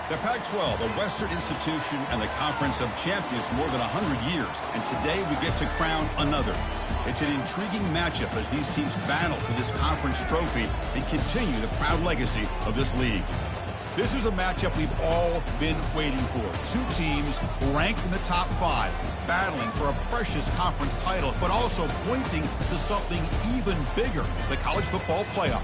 The Pac-12, a Western institution and the Conference of Champions more than 100 years. And today we get to crown another. It's an intriguing matchup as these teams battle for this conference trophy and continue the proud legacy of this league. This is a matchup we've all been waiting for. Two teams ranked in the top 5, battling for a precious conference title, but also pointing to something even bigger, the college football playoff.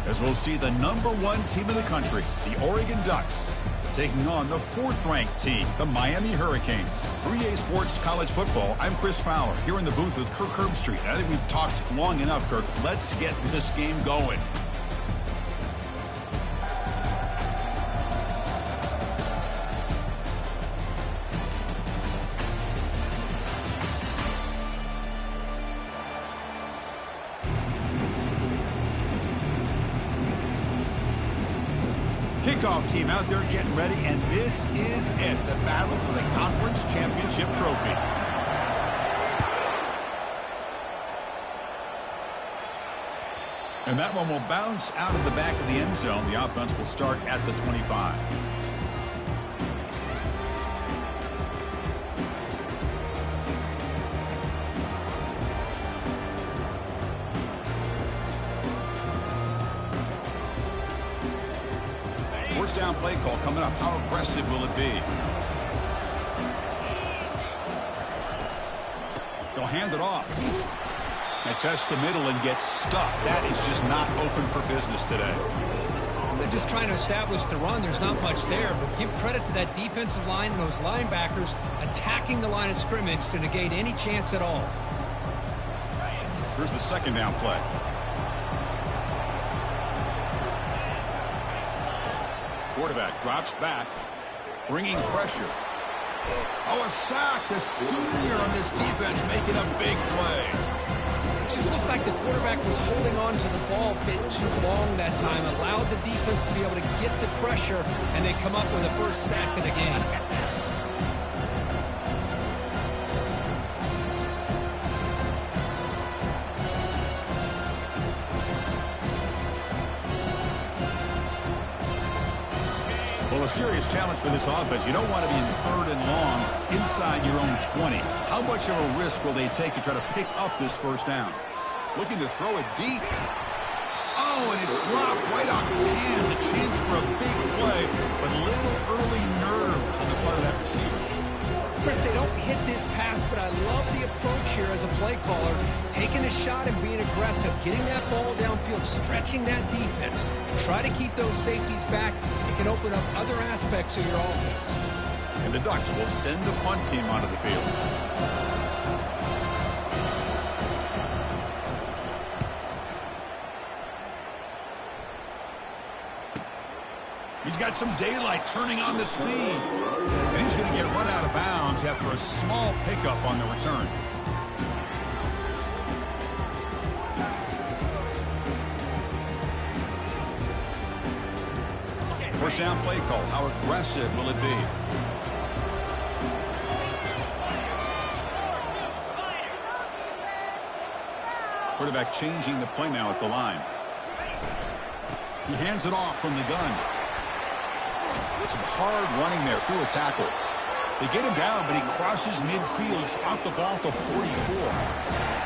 As we'll see the #1 team in the country, the Oregon Ducks, taking on the 4th-ranked team, the Miami Hurricanes. 3A Sports College Football, I'm Chris Fowler, here in the booth with Kirk Herbstreit. I think we've talked long enough, Kirk. Let's get this game going. Kickoff team out there getting ready, and this is it, the battle for the conference championship trophy. And that one will bounce out of the back of the end zone. The offense will start at the 25. First down play call coming up. How aggressive will it be? They'll hand it off. They test the middle and get stuck. That is just not open for business today. They're just trying to establish the run. There's not much there, but give credit to that defensive line and those linebackers attacking the line of scrimmage to negate any chance at all. Here's the second down play. Quarterback drops back, bringing pressure. Oh, a sack. The senior on this defense making a big play. It just looked like the quarterback was holding on to the ball a bit too long that time, allowed the defense to be able to get the pressure, and they come up with the first sack of the game. Well, a serious challenge for this offense. You don't want to be in 3rd and long inside your own 20. How much of a risk will they take to try to pick up this first down? Looking to throw it deep. Oh, and it's dropped right off his hands. A chance for a big play, but little early nerves on the part of that receiver. Chris, they don't hit this pass, but I love the approach here as a play caller. Taking a shot and being aggressive, getting that ball downfield, stretching that defense. Try to keep those safeties back. It can open up other aspects of your offense. And the Ducks will send the punt team onto the field. He's got some daylight turning on the speed. And he's going to get run out of bounds after a small pickup on the return. First down play call. How aggressive will it be? Quarterback changing the play now at the line. He hands it off from the gun. Some hard running there through a tackle. They get him down, but he crosses midfield, spot the ball to 44.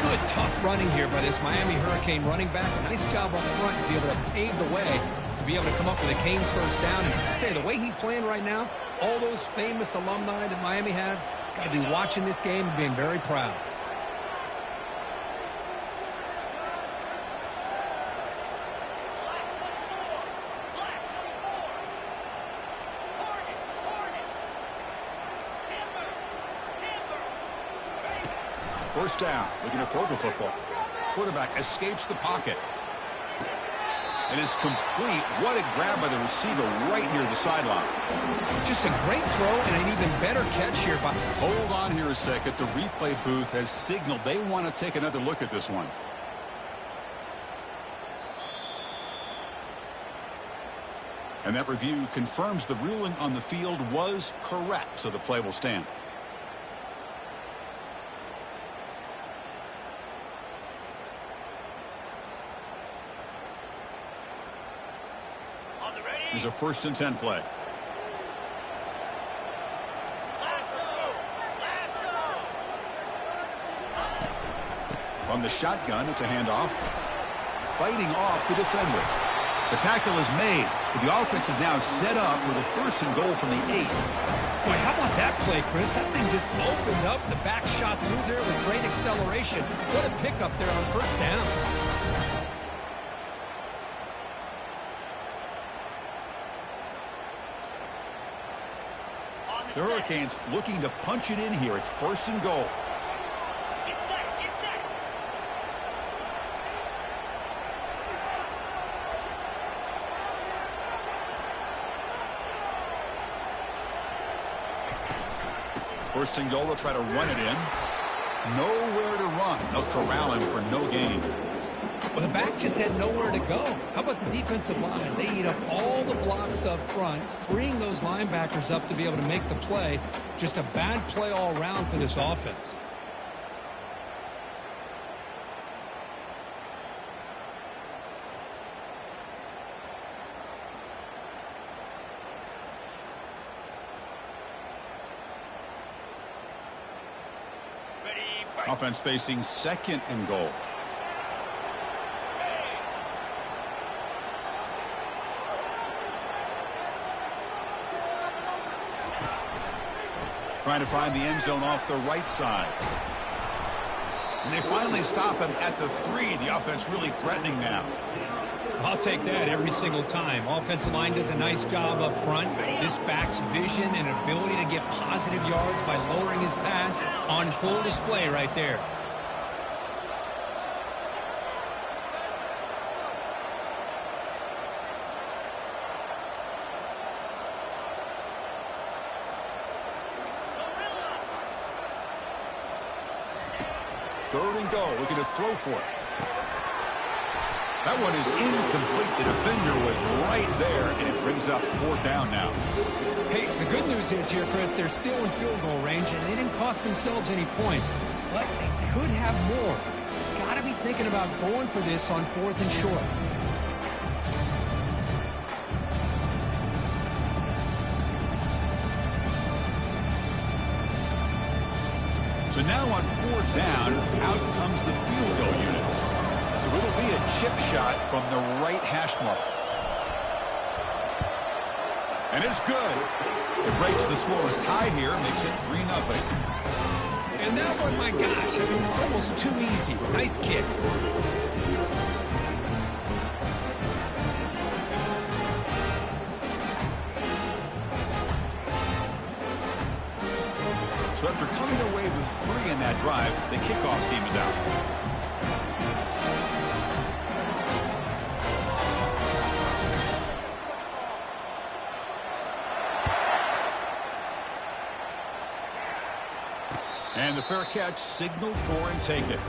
Good, tough running here by this Miami Hurricane running back. A nice job up front to be able to pave the way, to be able to come up with a Canes first down. And I tell you, the way he's playing right now, all those famous alumni that Miami have, got to be watching this game and being very proud. First down, looking to throw the football. Quarterback escapes the pocket. It is complete. What a grab by the receiver right near the sideline. Just a great throw and an even better catch here. Hold on here a second. The replay booth has signaled they want to take another look at this one. And that review confirms the ruling on the field was correct, so the play will stand. Here's a 1st and 10 play. From the shotgun, it's a handoff. Fighting off the defender. The tackle is made, but the offense is now set up with a 1st and goal from the 8. Boy, how about that play, Chris? That thing just opened up. The back shot through there with great acceleration. What a pickup there on 1st down. The Hurricanes looking to punch it in here. It's 1st and goal. First and goal, they'll try to run it in. Nowhere to run. They'll corral him for no gain. Well, the back just had nowhere to go. How about the defensive line? They eat up all the blocks up front, freeing those linebackers up to be able to make the play. Just a bad play all around for this offense. Offense facing 2nd and goal. Trying to find the end zone off the right side. And they finally stop him at the 3. The offense really threatening now. I'll take that every single time. Offensive line does a nice job up front. This back's vision and ability to get positive yards by lowering his pads on full display right there. Third and goal, looking to throw for it. That one is incomplete. The defender was right there, and it brings up 4th down now. Hey, the good news is here, Chris, they're still in field goal range, and they didn't cost themselves any points. But they could have more. Got to be thinking about going for this on 4th and short. So now on 4th down, out comes the field goal unit. So it'll be a chip shot from the right hash mark. And it's good. It breaks the scoreless tie here, makes it 3-0. And that one, my gosh, I mean, it's almost too easy. Nice kick. So after coming away with 3 in that drive, the kickoff team is out. And the fair catch signaled for and taken.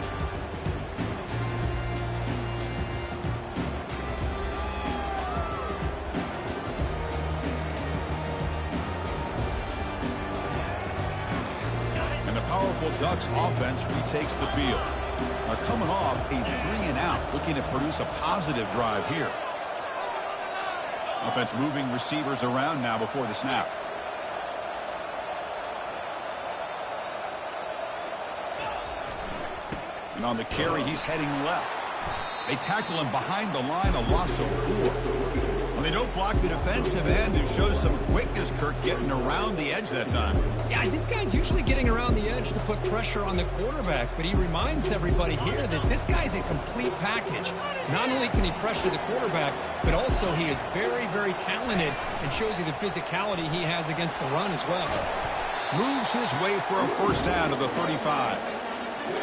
Powerful Ducks offense retakes the field. They're coming off a 3-and-out, looking to produce a positive drive here. Offense moving receivers around now before the snap. And on the carry, he's heading left. They tackle him behind the line, a loss of 4. When they don't block the defensive end, it shows some quickness, Kirk, getting around the edge that time. Yeah, this guy's usually getting around the edge to put pressure on the quarterback, but he reminds everybody here that this guy's a complete package. Not only can he pressure the quarterback, but also he is very, very talented and shows you the physicality he has against the run as well. Moves his way for a 1st down to the 35.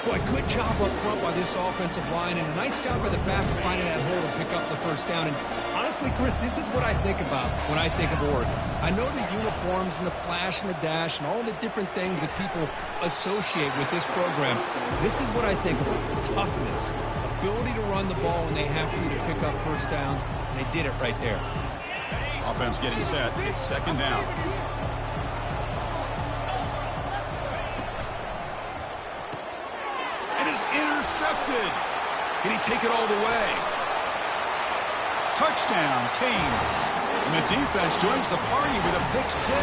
Boy, good job up front by this offensive line, and a nice job by the back of finding that hole to pick up the 1st down. And honestly, Chris, this is what I think about when I think of Oregon. I know the uniforms and the flash and the dash and all the different things that people associate with this program. This is what I think about. Toughness, ability to run the ball when they have to pick up 1st downs, and they did it right there. Offense getting set. It's 2nd down. Intercepted. Can he take it all the way? Touchdown, Canes. And the defense joins the party with a pick 6.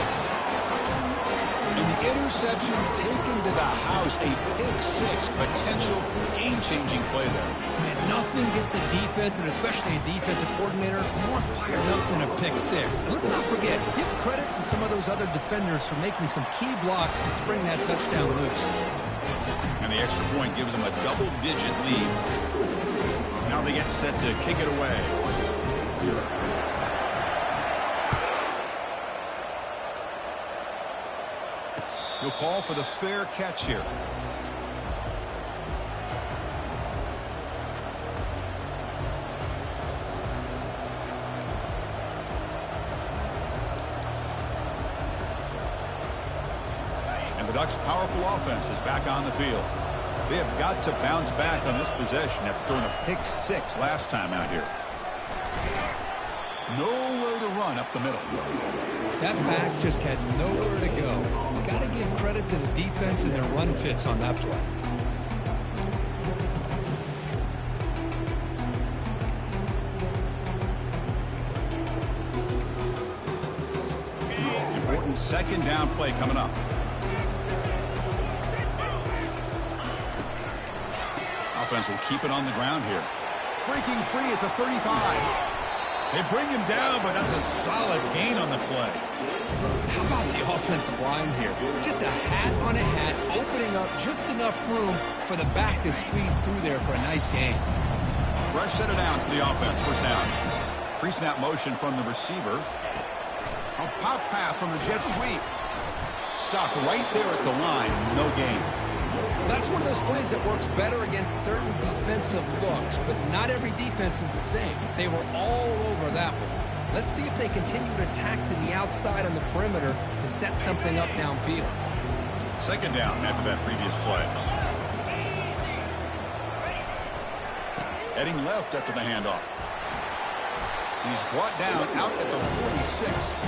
And the interception taken to the house, a pick-6, potential game-changing play there. Man, nothing gets a defense, and especially a defensive coordinator, more fired up than a pick-6. And let's not forget, give credit to some of those other defenders for making some key blocks to spring that touchdown loose. And the extra point gives them a double-digit lead. Now they get set to kick it away. He'll call for the fair catch here. And the Ducks' powerful offense is back on the field. They have got to bounce back on this possession after throwing a pick-6 last time out here. Nowhere to run up the middle. That back just had nowhere to go. Got to give credit to the defense and their run fits on that play. Important second down play coming up. Offense will keep it on the ground here. Breaking free at the 35. They bring him down, but that's a solid gain on the play. How about the offensive line here? Just a hat on a hat, opening up just enough room for the back to squeeze through there for a nice gain. Fresh set of downs for the offense. First down. Pre-snap motion from the receiver. A pop pass on the jet sweep. Stopped right there at the line. No gain. That's one of those plays that works better against certain defensive looks, but not every defense is the same. They were all over that one. Let's see if they continue to attack to the outside on the perimeter to set something up downfield. Second down after that previous play. Heading left after the handoff. He's brought down out at the 46.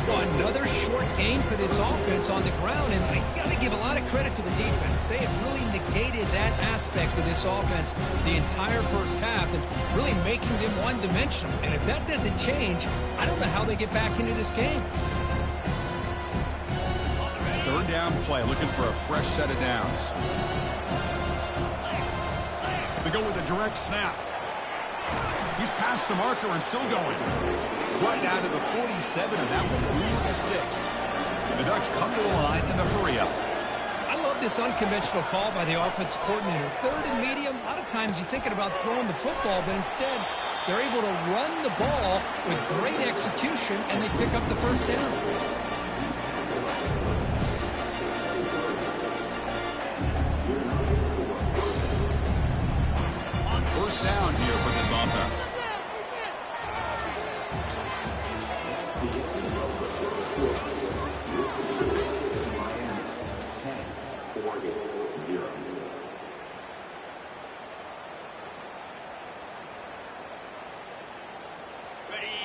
Well, another short gain for this offense on the ground, and you got to give a lot of credit to the defense. They have really negated that aspect of this offense the entire first half and really making them one-dimensional. And if that doesn't change, I don't know how they get back into this game. Third down play, looking for a fresh set of downs. They go with a direct snap. He's past the marker and still going. Right down to the 47, and that one blew the sticks. The Ducks come to the line in the hurry-up. I love this unconventional call by the offensive coordinator. Third and medium, a lot of times you're thinking about throwing the football, but instead they're able to run the ball with great execution, and they pick up the first down. First down here for this offense.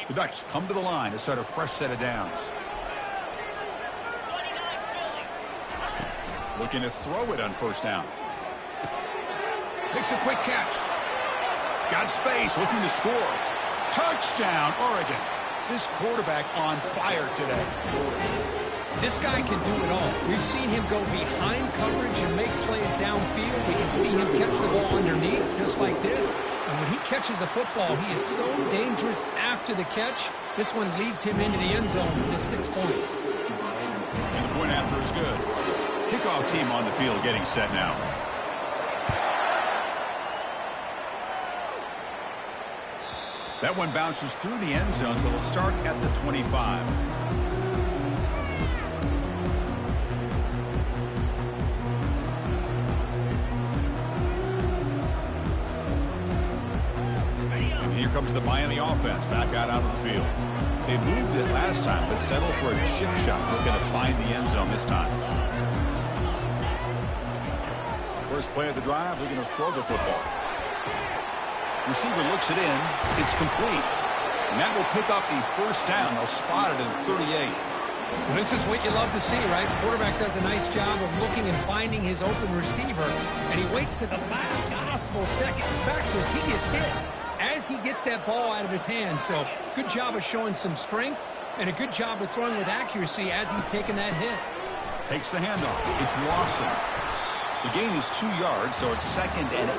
The Ducks come to the line to start a fresh set of downs. Looking to throw it on first down. Makes a quick catch. Got space, looking to score. Touchdown, Oregon. This quarterback on fire today. This guy can do it all. We've seen him go behind coverage and make plays downfield. We can see him catch the ball underneath, just like this. And when he catches a football, he is so dangerous after the catch. This one leads him into the end zone for the 6 points. And the point after is good. Kickoff team on the field getting set now. That one bounces through the end zone, so they'll start at the 25. And here comes the Miami offense back out of the field. They moved it last time, but settled for a chip shot. Looking to find the end zone this time. First play of the drive, looking to throw the football. Receiver looks it in. It's complete. And that will pick up a first down. They'll spot it at 38. Well, this is what you love to see, right? Quarterback does a nice job of looking and finding his open receiver, and he waits to the last possible second. In fact, as he gets hit, as he gets that ball out of his hands. So good job of showing some strength and a good job of throwing with accuracy as he's taking that hit. Takes the handoff. It's Lawson. The gain is 2 yards, so it's 2nd and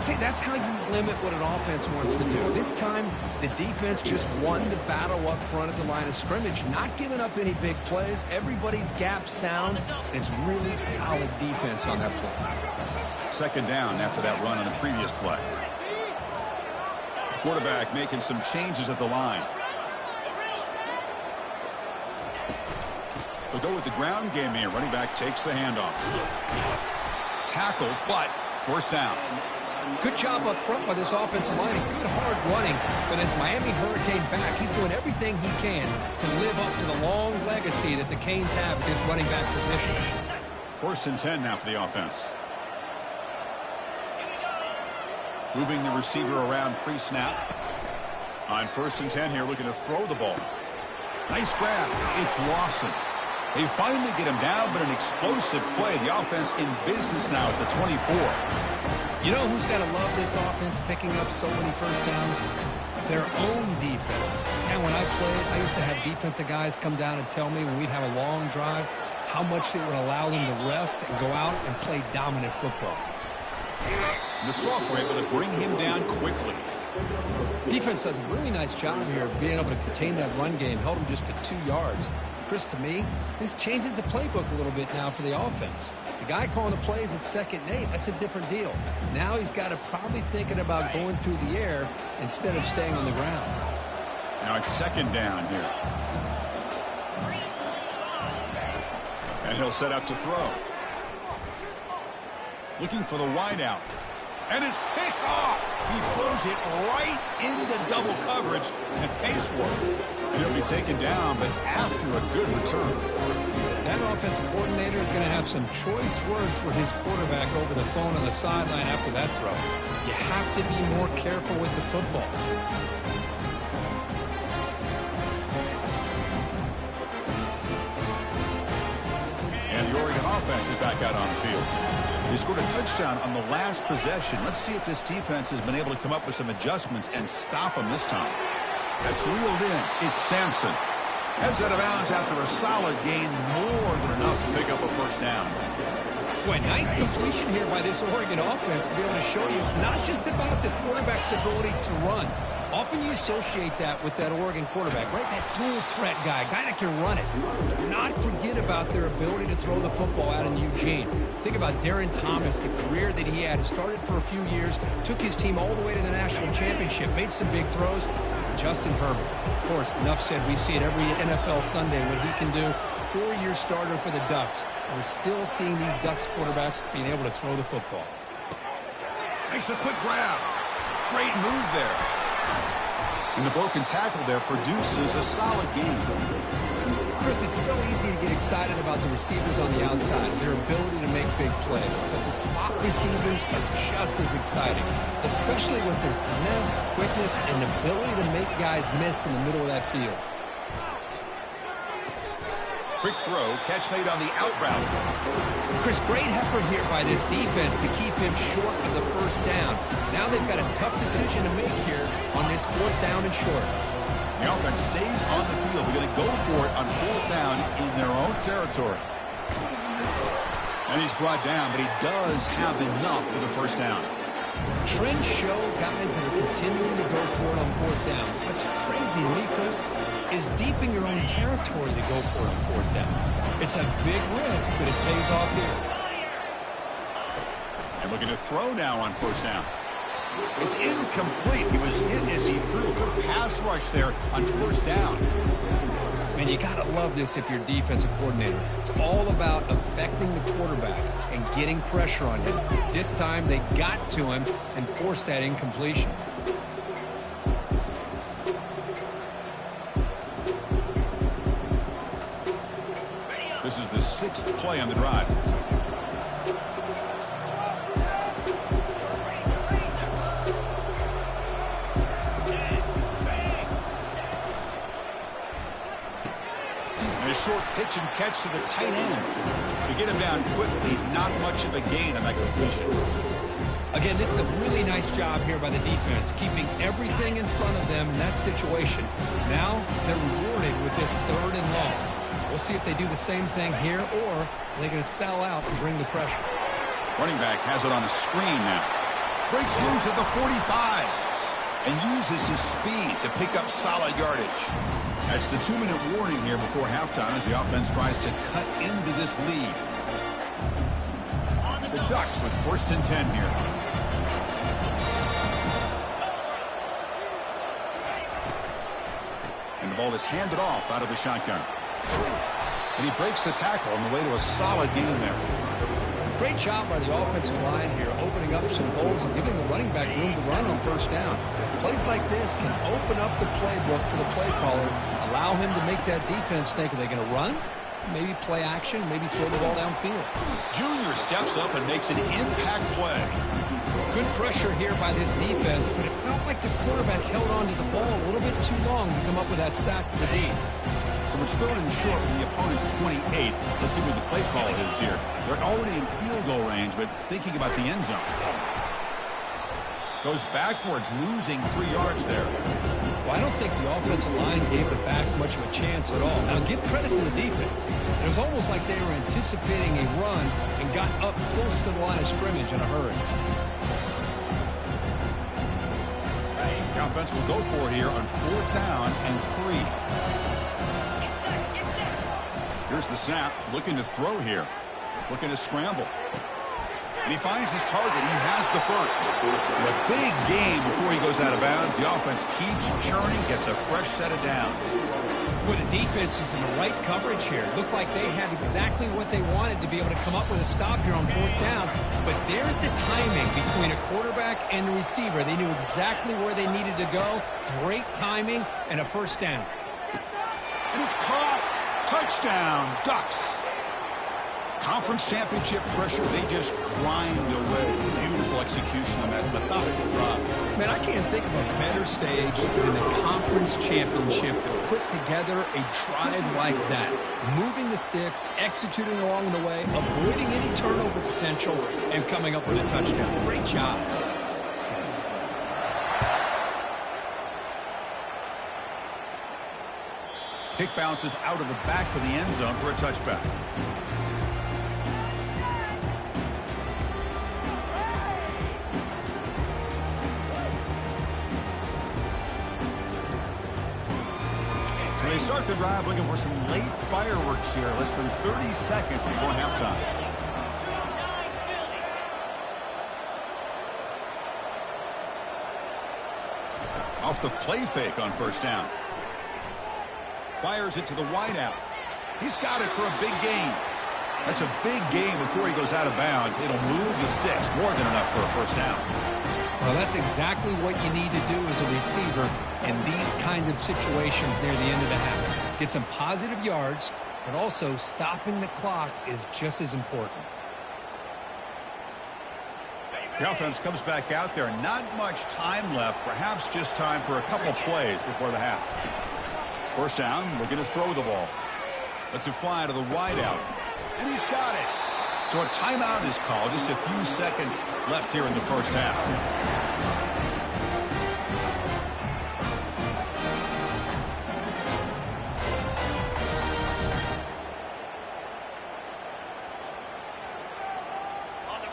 8. See, that's how you limit what an offense wants to do. This time, the defense just won the battle up front at the line of scrimmage, not giving up any big plays. Everybody's gap sound. It's really solid defense on that play. 2nd down after that run on the previous play. Quarterback making some changes at the line. They'll go with the ground game here. Running back takes the handoff. Tackle, but first down. Good job up front by this offensive line. Good hard running for this Miami Hurricane back. He's doing everything he can to live up to the long legacy that the Canes have at this running back position. 1st and 10 now for the offense. Moving the receiver around pre-snap. On 1st and 10 here, looking to throw the ball. Nice grab. It's Lawson. They finally get him down, but an explosive play. The offense in business now at the 24. You know who's got to love this offense picking up so many first downs? Their own defense. And when I played, I used to have defensive guys come down and tell me when we'd have a long drive how much it would allow them to rest and go out and play dominant football. The Salk were able to bring him down quickly. Defense does a really nice job here of being able to contain that run game, held him just to 2 yards. Chris, to me, this changes the playbook a little bit now for the offense. The guy calling the plays at 2nd and 8, that's a different deal. Now he's got to probably thinking about going through the air instead of staying on the ground. Now it's 2nd down here. And he'll set up to throw. Looking for the wideout. And it's picked off. He throws it right into double coverage and pays for it. And he'll be taken down, but after a good return. That offensive coordinator is going to have some choice words for his quarterback over the phone on the sideline after that throw. You have to be more careful with the football. And the Oregon offense is back out on the field. They scored a touchdown on the last possession. Let's see if this defense has been able to come up with some adjustments and stop them this time. That's reeled in. It's Sampson. Heads out of bounds after a solid gain, more than enough to pick up a first down. Boy, nice completion here by this Oregon offense to be able to show you it's not just about the quarterback's ability to run. Often you associate that with that Oregon quarterback, right? That dual threat guy that can run it. Do not forget about their ability to throw the football out in Eugene. Think about Darren Thomas, the career that he had. Started for a few years, took his team all the way to the national championship, made some big throws. Justin Herbert. Of course, enough said, we see it every NFL Sunday what he can do. 4-year starter for the Ducks. We're still seeing these Ducks quarterbacks being able to throw the football. Makes a quick grab. Great move there. And the broken tackle there produces a solid gain. Chris, it's so easy to get excited about the receivers on the outside, their ability to make big plays. But the slot receivers are just as exciting, especially with their finesse, quickness, and ability to make guys miss in the middle of that field. Quick throw, catch made on the out route. Chris, great effort here by this defense to keep him short of the first down. Now they've got a tough decision to make here on this 4th down and short. The offense stays on the field. They're going to go for it on 4th down in their own territory. And he's brought down, but he does have enough for the first down. Trends show guys that are continuing to go for it on 4th down. What's crazy to me, Chris, is deep in your own territory to go for it on 4th down. It's a big risk, but it pays off here. And looking to throw now on 1st down. It's incomplete. He was hit as he threw. Good pass rush there on 1st down. Man, you got to love this if you're a defensive coordinator. It's all about affecting the quarterback and getting pressure on him. This time they got to him and forced that incompletion. This is the 6th play on the drive. And a short pitch and catch to the tight end. To get him down quickly, not much of a gain on that completion. Again, this is a really nice job here by the defense, keeping everything in front of them in that situation. Now they're rewarded with this 3rd and long. We'll see if they do the same thing here, or are they going to sell out and bring the pressure. Running back has it on a screen now. Breaks loose at the 45 and uses his speed to pick up solid yardage. That's the 2-minute warning here before halftime as the offense tries to cut into this lead. The Ducks with 1st and 10 here. And the ball is handed off out of the shotgun. And he breaks the tackle on the way to a solid gain there. Great job by the offensive line here, opening up some holes and giving the running back room to run on 1st down. Plays like this can open up the playbook for the play caller, allow him to make that defense think, are they going to run? Maybe play action, maybe throw the ball downfield. Junior steps up and makes an impact play. Good pressure here by this defense, but it felt like the quarterback held on to the ball a little bit too long to come up with that sack for the D. So it's 3rd and short from the opponent's 28. Let's see what the play call is here. They're already in field goal range, but thinking about the end zone. Goes backwards, losing 3 yards there. Well, I don't think the offensive line gave the back much of a chance at all. Now, give credit to the defense. It was almost like they were anticipating a run and got up close to the line of scrimmage in a hurry. The offense will go for it here on 4th down and 3. Here's the snap, looking to throw here, looking to scramble. And he finds his target. He has the first. And a big game before he goes out of bounds. The offense keeps churning, gets a fresh set of downs. Boy, the defense is in the right coverage here. Looked like they had exactly what they wanted to be able to come up with a stop here on 4th down. But there's the timing between a quarterback and the receiver. They knew exactly where they needed to go. Great timing and a 1st down. And it's caught. Touchdown, Ducks. Conference championship pressure, they just grind away. Beautiful execution on that methodical drive. Man, I can't think of a better stage than the conference championship to put together a drive like that. Moving the sticks, executing along the way, avoiding any turnover potential, and coming up with a touchdown. Great job. Kick bounces out of the back of the end zone for a touchback. So they start the drive looking for some late fireworks here, less than 30 seconds before halftime. Off the play fake on 1st down. Fires it to the wideout. He's got it for a big gain. That's a big gain before he goes out of bounds. It'll move the sticks, more than enough for a 1st down. Well, that's exactly what you need to do as a receiver in these kind of situations near the end of the half. Get some positive yards, but also stopping the clock is just as important. The offense comes back out there. Not much time left. Perhaps just time for a couple plays before the half. 1st down, looking to throw the ball. Lets it fly to the wideout. And he's got it. So a timeout is called. Just a few seconds left here in the 1st half.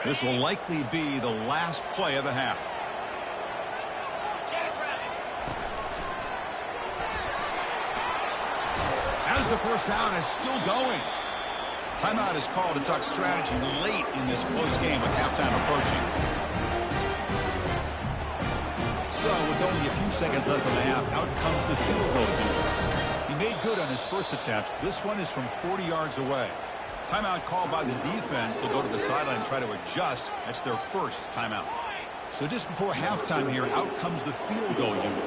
This will likely be the last play of the half. As the 1st down is still going. Timeout is called to talk strategy late in this close game with halftime approaching. So with only a few seconds left in the half, out comes the field goal unit. He made good on his first attempt. This one is from 40 yards away. Timeout called by the defense. They'll go to the sideline and try to adjust. That's their first timeout. So just before halftime here, out comes the field goal unit.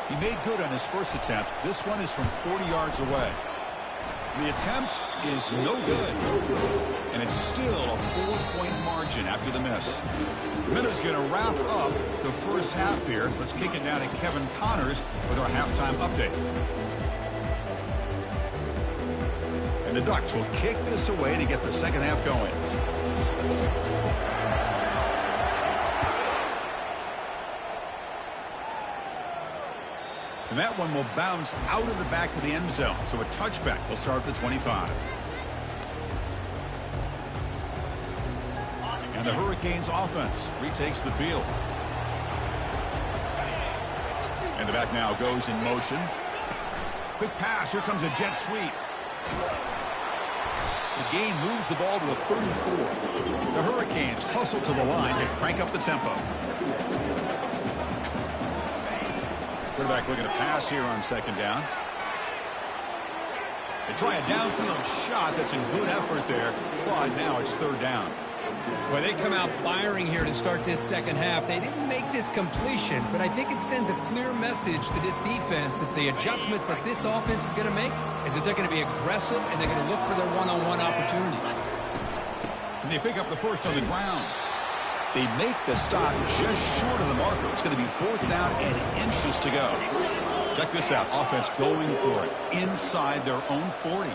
He made good on his first attempt. This one is from 40 yards away. The attempt is no good. And it's still a 4-point margin after the miss. Miller's going to wrap up the first half here. Let's kick it down to Kevin Connors with our halftime update. And the Ducks will kick this away to get the second half going. And that one will bounce out of the back of the end zone. So a touchback will start at the 25. And the Hurricanes offense retakes the field. And the back now goes in motion. Quick pass. Here comes a jet sweep. The gain moves the ball to the 34. The Hurricanes hustle to the line to crank up the tempo. Quarterback looking to pass here on second down. They try a downfield shot. That's a good effort there. But now it's third down. Well, they come out firing here to start this second half. They didn't make this completion, but I think it sends a clear message to this defense that the adjustments that this offense is going to make is that they're going to be aggressive and they're going to look for their one-on-one opportunities. And they pick up the first on the ground. They make the stop just short of the marker. It's going to be fourth down and inches to go. Check this out. Offense going for it inside their own 40.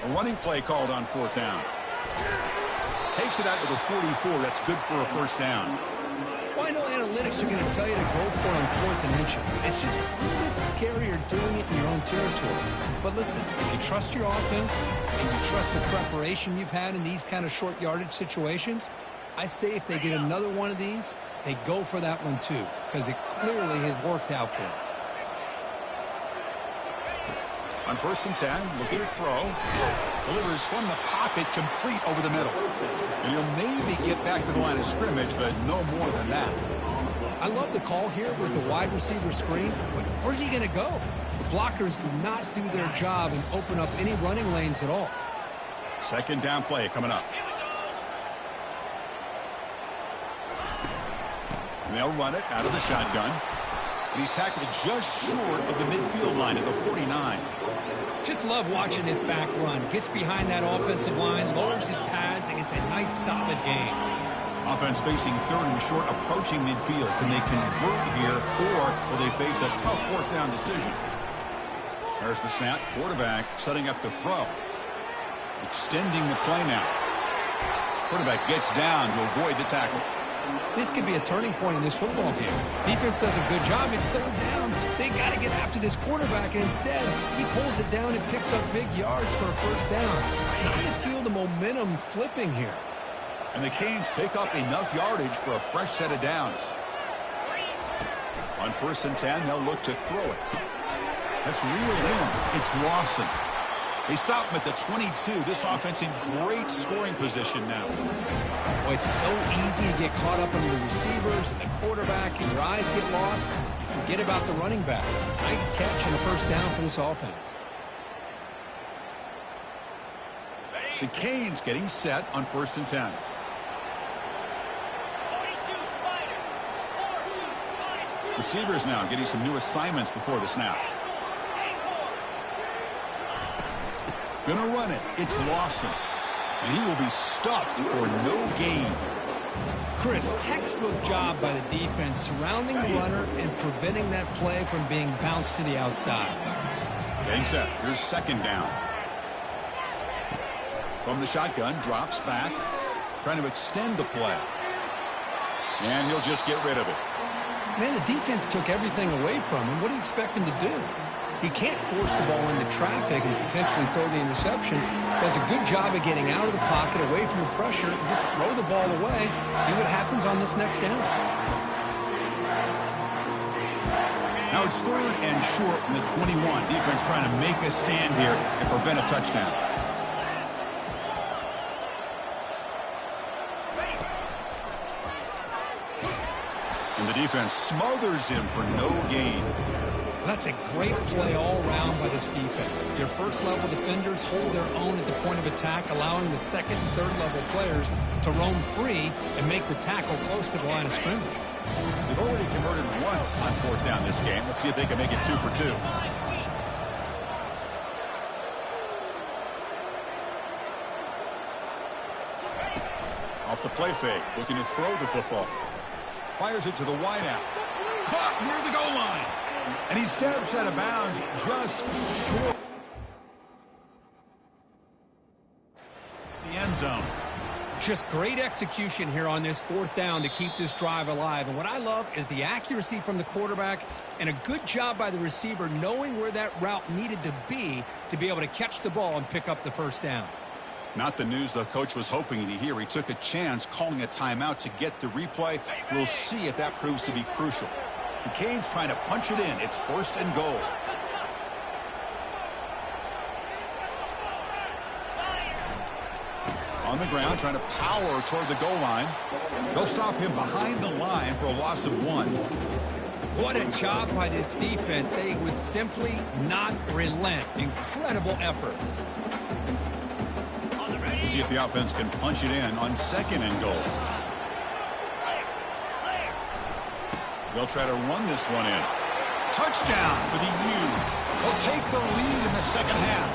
A running play called on fourth down. Takes it out to the 44. That's good for a first down. Well, I know analytics are going to tell you to go for it on fourth and inches. It's just a little bit scarier doing it in your own territory. But listen, if you trust your offense and you trust the preparation you've had in these kind of short yardage situations, I say if they get another one of these, they go for that one too, because it clearly has worked out for them. On first and 10, looking to throw. Delivers from the pocket, complete over the middle. And he'll maybe get back to the line of scrimmage, but no more than that. I love the call here with the wide receiver screen, but where's he going to go? The blockers do not do their job and open up any running lanes at all. Second down play coming up. And they'll run it out of the shotgun. And he's tackled just short of the midfield line at the 49. Just love watching this back run. Gets behind that offensive line, lowers his pads, and gets a nice solid gain. Offense facing third and short, approaching midfield. Can they convert here, or will they face a tough fourth down decision? There's the snap. Quarterback setting up the throw. Extending the play now. Quarterback gets down to avoid the tackle. This could be a turning point in this football game. Defense does a good job. It's third down. They got to get after this quarterback, and instead, he pulls it down and picks up big yards for a first down. Kind of feel the momentum flipping here. And the Canes pick up enough yardage for a fresh set of downs. On first and 10, they'll look to throw it. That's reeled in. It's Lawson. They stop him at the 22. This offense in great scoring position now. Well, it's so easy to get caught up under the receivers and the quarterback, and your eyes get lost. You forget about the running back. Nice catch and a first down for this offense. The Canes getting set on first and 10. Receivers now getting some new assignments before the snap. Gonna run it. It's Lawson. And he will be stuffed for no gain. Chris, textbook job by the defense surrounding the runner and preventing that play from being bounced to the outside. Getting set. Here's second down. From the shotgun, drops back. Trying to extend the play. And he'll just get rid of it. Man, the defense took everything away from him. What do you expect him to do? He can't force the ball into traffic and potentially throw the interception. Does a good job of getting out of the pocket, away from the pressure, and just throw the ball away. See what happens on this next down. Now it's third and short from the 21. Defense trying to make a stand here and prevent a touchdown. And the defense smothers him for no gain. That's a great play all around by this defense. Your first-level defenders hold their own at the point of attack, allowing the second and third-level players to roam free and make the tackle close to the line of scrimmage. They've already converted once on fourth down this game. Let's see if they can make it 2 for 2. Off the play fake, looking to throw the football. Fires it to the wideout. Caught near the goal line. And he steps out of bounds just short the end zone. Just great execution here on this fourth down to keep this drive alive. And what I love is the accuracy from the quarterback and a good job by the receiver knowing where that route needed to be able to catch the ball and pick up the first down. Not the news the coach was hoping to hear. He took a chance calling a timeout to get the replay. We'll see if that proves to be crucial. The Canes trying to punch it in. It's first and goal. On the ground, trying to power toward the goal line. They'll stop him behind the line for a loss of 1. What a job by this defense. They would simply not relent. Incredible effort. We'll see if the offense can punch it in on second and goal. They'll try to run this one in. Touchdown for the U. They'll take the lead in the second half.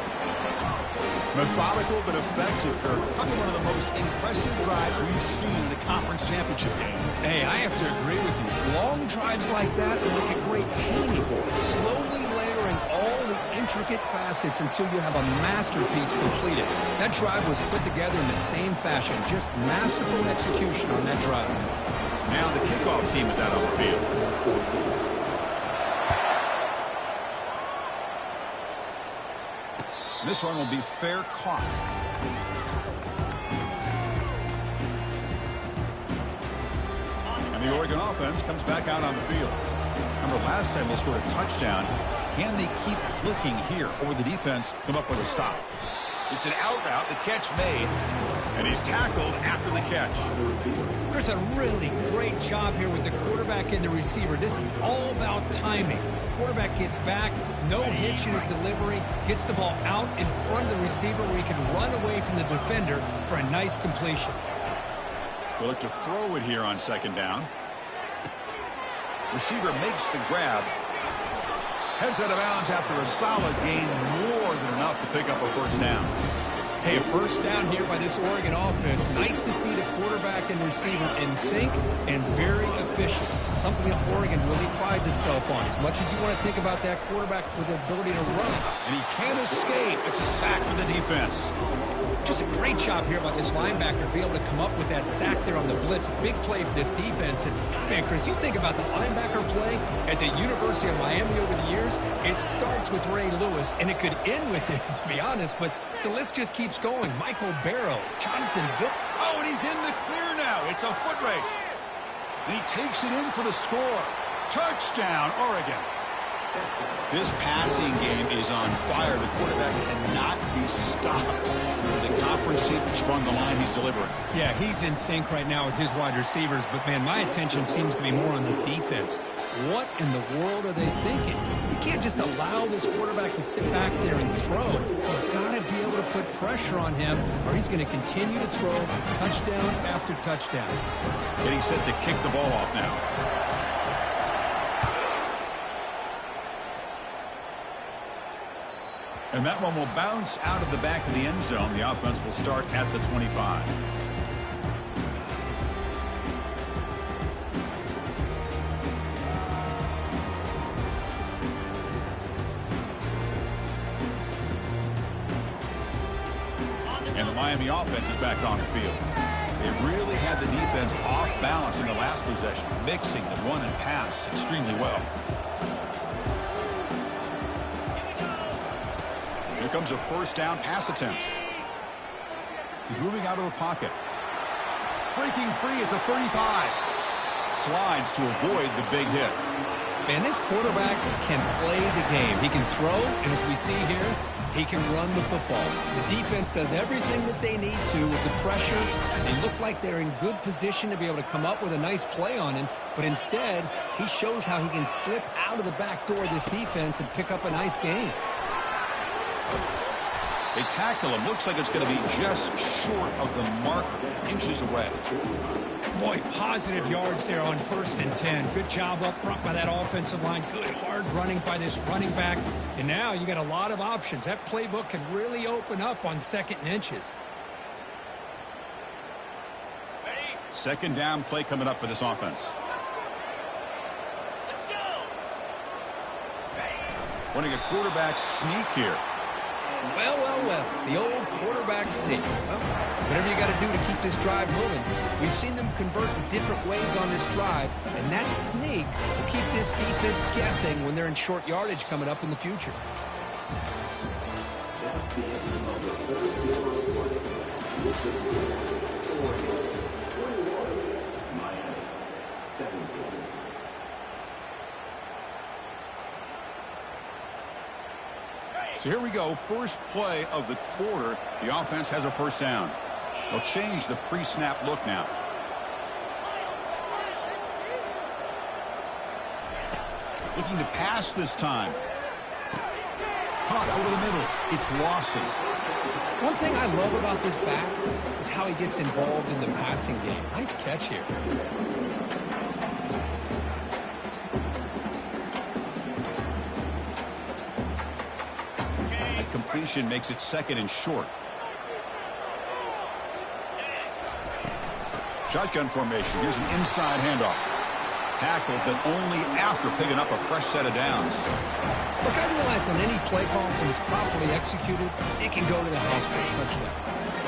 Methodical but effective, Kirk. Probably one of the most impressive drives we've seen in the conference championship game. Hey, I have to agree with you. Long drives like that are like a great painting. Slowly layering all the intricate facets until you have a masterpiece completed. That drive was put together in the same fashion. Just masterful execution on that drive. Now the kickoff team is out on the field. This one will be fair caught. And the Oregon offense comes back out on the field. Remember, last time they scored a touchdown. Can they keep clicking here, or will the defense come up with a stop? It's an out route, the catch made, and he's tackled after the catch. Chris, a really great job here with the quarterback and the receiver. This is all about timing. Quarterback gets back, no hitch in his delivery, gets the ball out in front of the receiver where he can run away from the defender for a nice completion. We'll look to throw it here on second down. Receiver makes the grab. Heads out of bounds after a solid gain, more than enough to pick up a first down. Hey, a first down here by this Oregon offense. Nice to see the quarterback and receiver in sync and very efficient. Something that Oregon really prides itself on. As much as you want to think about that quarterback with the ability to run. And he can't escape. It's a sack for the defense. Just a great job here by this linebacker to be able to come up with that sack there on the blitz. Big play for this defense. And, man, Chris, you think about the linebacker play at the University of Miami over the years, it starts with Ray Lewis, and it could end with him, to be honest. But the list just keeps going. Michael Barrow, Jonathan Vick. Oh, and he's in the clear now. It's a foot race. And he takes it in for the score. Touchdown, Oregon. This passing game is on fire. The quarterback cannot be stopped. The conference championship on the line, he's delivering. Yeah, he's in sync right now with his wide receivers. But, man, my attention seems to be more on the defense. What in the world are they thinking? You can't just allow this quarterback to sit back there and throw. You've got to be able to put pressure on him, or he's going to continue to throw touchdown after touchdown. Getting set to kick the ball off now. And that one will bounce out of the back of the end zone. The offense will start at the 25. And the Miami offense is back on the field. They really had the defense off balance in the last possession, mixing the run and pass extremely well. Here comes a first down pass attempt. He's moving out of the pocket. Breaking free at the 35. Slides to avoid the big hit. Man, this quarterback can play the game. He can throw, and as we see here, he can run the football. The defense does everything that they need to with the pressure. They look like they're in good position to be able to come up with a nice play on him, but instead, he shows how he can slip out of the back door of this defense and pick up a nice gain. They tackle him. Looks like it's going to be just short of the marker, inches away. Boy, positive yards there on 1st and 10. Good job up front by that offensive line. Good hard running by this running back. And now you got a lot of options. That playbook can really open up on 2nd and inches. Second down play coming up for this offense. Running a quarterback sneak here. Well, well, well, the old quarterback sneak. Well, whatever you got to do to keep this drive moving. We've seen them convert in different ways on this drive, and that sneak will keep this defense guessing when they're in short yardage coming up in the future. So here we go, first play of the quarter. The offense has a first down. They'll change the pre-snap look now. Looking to pass this time. Caught over the middle. It's Lawson. One thing I love about this back is how he gets involved in the passing game. Nice catch here. Completion makes it second and short. Shotgun formation. Here's an inside handoff. Tackled, but only after picking up a fresh set of downs. Look, I realize on any play call, when it's properly executed, it can go to the house for a touchdown.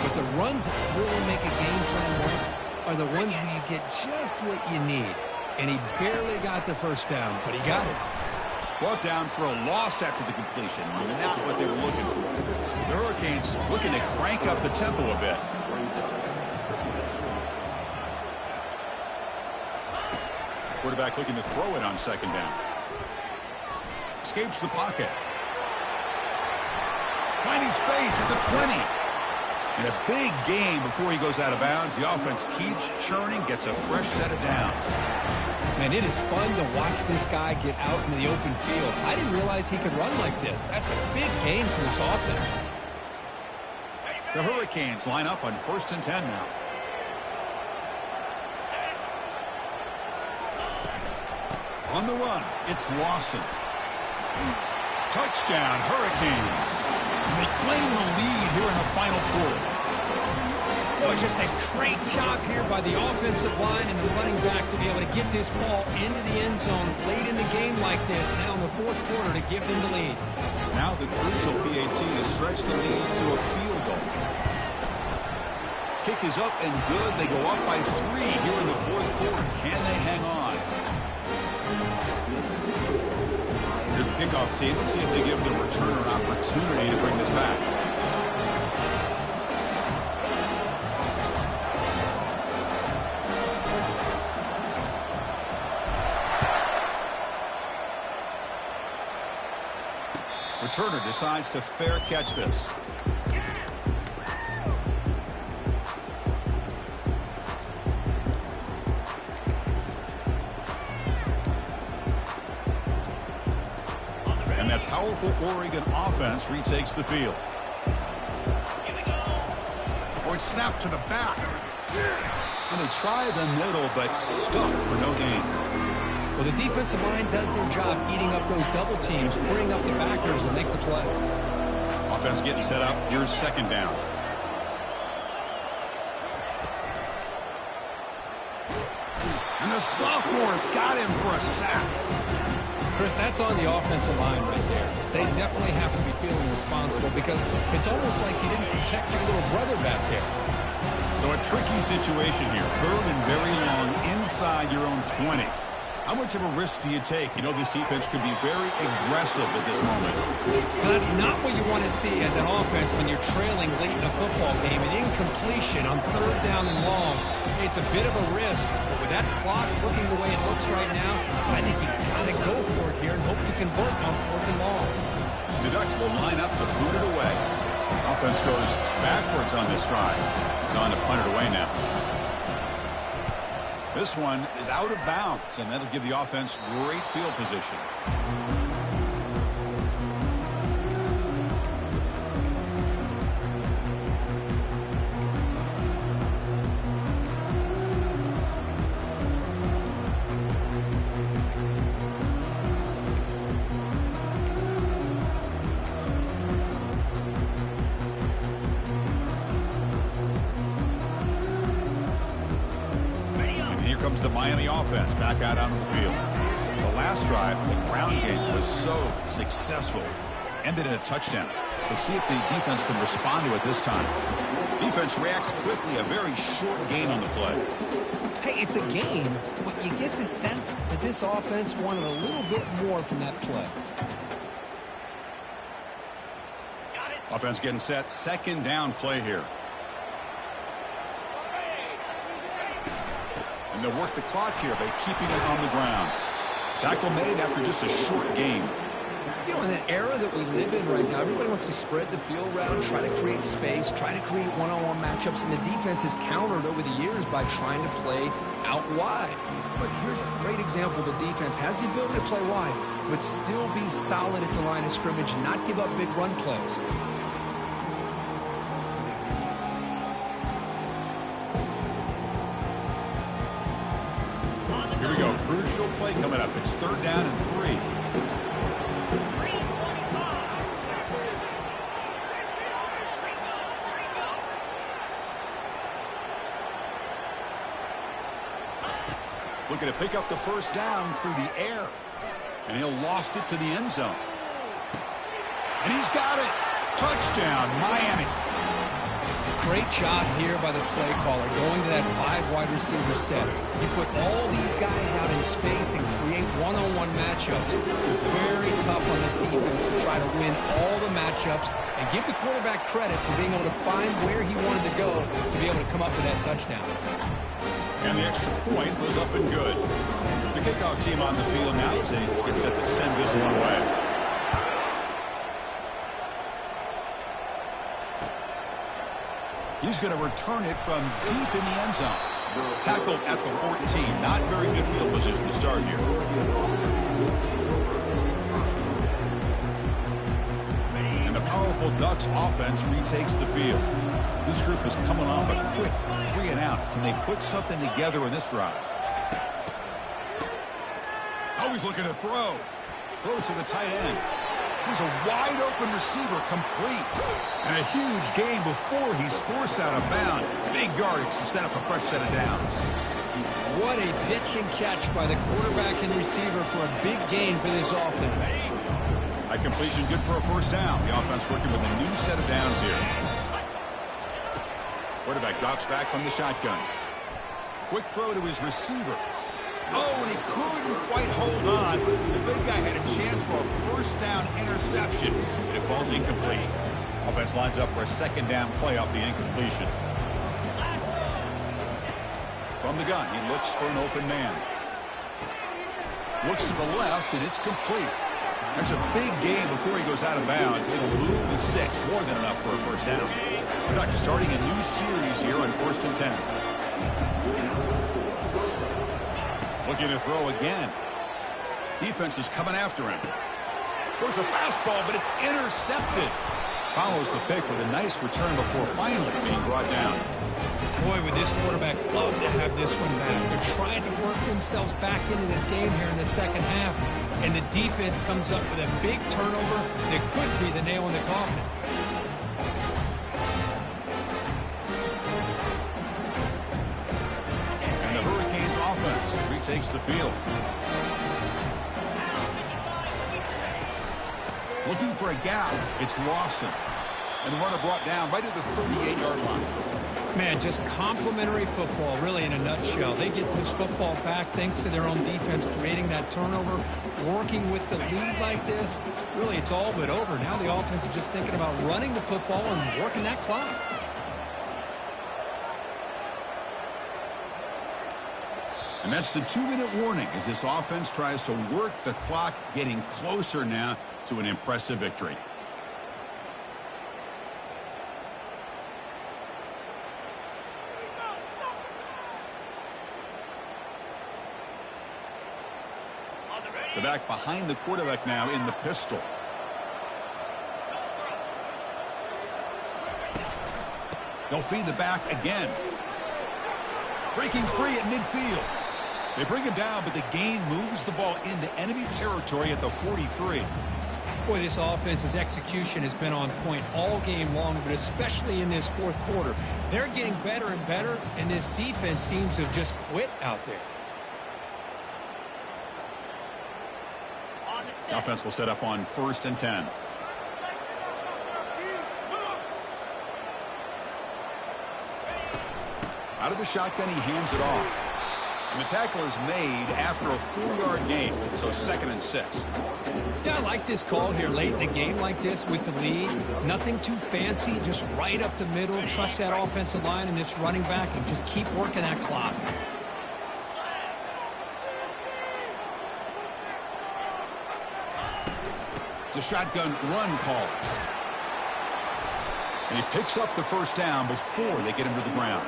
But the runs that really make a game plan work are the ones where you get just what you need. And he barely got the first down, but he got it. Brought down for a loss after the completion. Not what they were looking for. The Hurricanes looking to crank up the tempo a bit. Quarterback looking to throw it on second down. Escapes the pocket. Finding space at the 20. And a big gain before he goes out of bounds. The offense keeps churning, gets a fresh set of downs. Man, it is fun to watch this guy get out into the open field. I didn't realize he could run like this. That's a big gain for this offense. The Hurricanes line up on 1st and 10 now. On the run, it's Lawson. Touchdown, Hurricanes. And they claim the lead here in the final quarter. Boy, just a great job here by the offensive line and the running back to be able to get this ball into the end zone late in the game like this, now in the fourth quarter, to give them the lead. Now the crucial PAT to stretch the lead to a field goal. Kick is up and good. They go up by 3 here in the fourth quarter. Can they hang on? Here's the kickoff team. Let's see if they give the returner an opportunity to bring this back. Returner decides to fair catch this. And that powerful Oregon offense retakes the field. Or it's snapped to the back. And they try the middle, but stuck for no gain. Well, the defensive line does their job eating up those double teams, freeing up the backers to make the play. Offense getting set up. Here's second down. And the sophomore's got him for a sack. Chris, that's on the offensive line right there. They definitely have to be feeling responsible because it's almost like you didn't protect your little brother back there. So a tricky situation here. 3rd and very long inside your own 20. How much of a risk do you take? You know, this defense could be very aggressive at this moment. Well, that's not what you want to see as an offense when you're trailing late in a football game. An incompletion on 3rd down and long. It's a bit of a risk, but with that clock looking the way it looks right now, I think you kind of go for it here and hope to convert on 4th and long. The Ducks will line up to boot it away. Offense goes backwards on this drive. He's on to punt it away now. This one is out of bounds, and that'll give the offense great field position. comes the Miami offense back out onto the field. The last drive, the ground game was so successful. Ended in a touchdown. We'll see if the defense can respond to it this time. Defense reacts quickly. A very short gain on the play. Hey, it's a game, but you get the sense that this offense wanted a little bit more from that play. Offense getting set. Second down play here. And they'll work the clock here by keeping it on the ground. Tackle made after just a short game. You know, in the era that we live in right now, everybody wants to spread the field around, try to create space, try to create one-on-one matchups, and the defense has countered over the years by trying to play out wide. But here's a great example. The defense has the ability to play wide, but still be solid at the line of scrimmage, not give up big run plays. Here we go. Crucial play coming up. It's third down and 3. Looking to pick up the first down through the air. And he'll loft it to the end zone. And he's got it. Touchdown, Miami. Great job here by the play caller, going to that 5 wide receiver set. You put all these guys out in space and create one-on-one matchups. Very tough on this defense to try to win all the matchups and give the quarterback credit for being able to find where he wanted to go to be able to come up with that touchdown. And the extra point was up and good. The kickoff team on the field now as they get set to send this one away. He's going to return it from deep in the end zone. Tackled at the 14. Not very good field position to start here. And the powerful Ducks offense retakes the field. This group is coming off a quick 3 and out. Can they put something together in this drive? Always looking to throw. Throws to the tight end. Here's a wide open receiver complete. And a huge gain before he's forced out of bounds. Big yardage to set up a fresh set of downs. What a pitch and catch by the quarterback and receiver for a big gain for this offense. A completion good for a first down. The offense working with a new set of downs here. Quarterback drops back from the shotgun. Quick throw to his receiver. Oh, and he couldn't quite hold on. The big guy had a chance for a first down interception, but it falls incomplete. Offense lines up for a second down play off the incompletion. From the gun, he looks for an open man. Looks to the left, and it's complete. That's a big gain before he goes out of bounds. It'll move the sticks, more than enough for a first down. The Ducks starting a new series here on 1st and 10. Looking to throw again. Defense is coming after him. There's a fastball, but it's intercepted. Follows the pick with a nice return before finally being brought down. Boy, would this quarterback love to have this one back. They're trying to work themselves back into this game here in the second half, and the defense comes up with a big turnover that could be the nail in the coffin. And the Hurricanes offense retakes the field. Looking for a gap. It's Lawson. And the runner brought down right at the 38-yard line. Man, just complimentary football, really, in a nutshell. They get this football back thanks to their own defense, creating that turnover, working with the lead like this. Really, it's all but over. Now the offense is just thinking about running the football and working that clock. And that's the 2-minute warning as this offense tries to work the clock, getting closer now to an impressive victory. The back behind the quarterback now in the pistol. They'll feed the back again. Breaking free at midfield. They bring him down, but the gain moves the ball into enemy territory at the 43. Boy, this offense's execution has been on point all game long, but especially in this fourth quarter. They're getting better and better, and this defense seems to have just quit out there. The offense will set up on 1st and 10. Out of the shotgun, he hands it off. And the tackle is made after a 4-yard gain, so 2nd and 6. Yeah, I like this call here late in the game like this with the lead. Nothing too fancy, just right up the middle. Trust that offensive line and this running back and just keep working that clock. It's a shotgun run call. And he picks up the 1st down before they get him to the ground.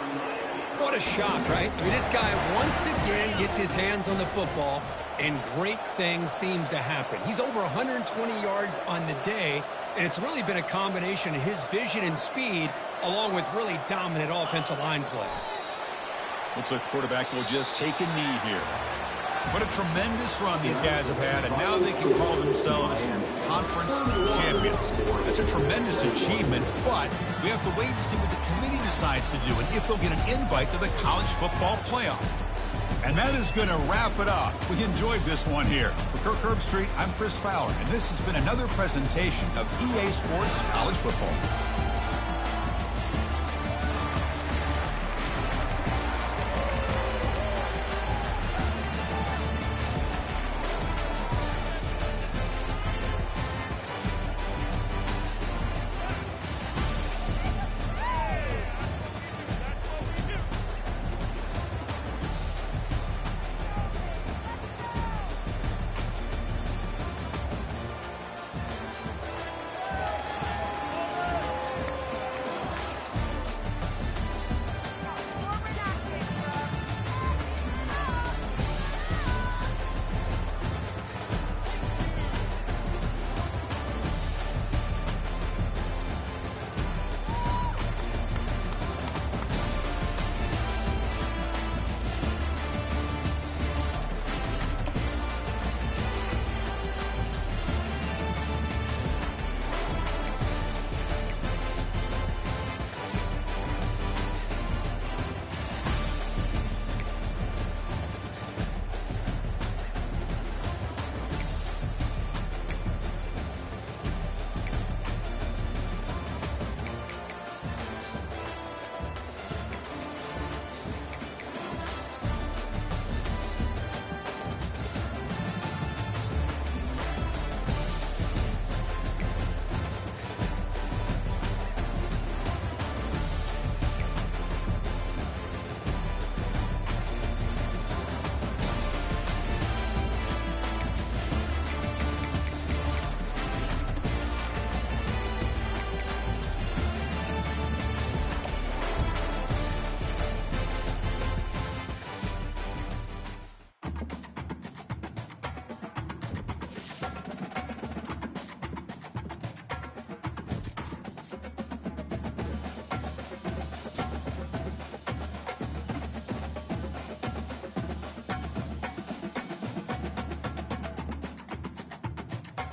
What a shot, right? I mean, this guy once again gets his hands on the football, and great things seems to happen. He's over 120 yards on the day, and it's really been a combination of his vision and speed, along with really dominant offensive line play. Looks like the quarterback will just take a knee here. What a tremendous run these guys have had, and now they can call themselves conference champions. That's a tremendous achievement, but we have to wait and see what the committee decides to do and if they'll get an invite to the college football playoff. And that is going to wrap it up. We enjoyed this one here. For Kirk Herbstreit, I'm Chris Fowler, and this has been another presentation of EA Sports College Football.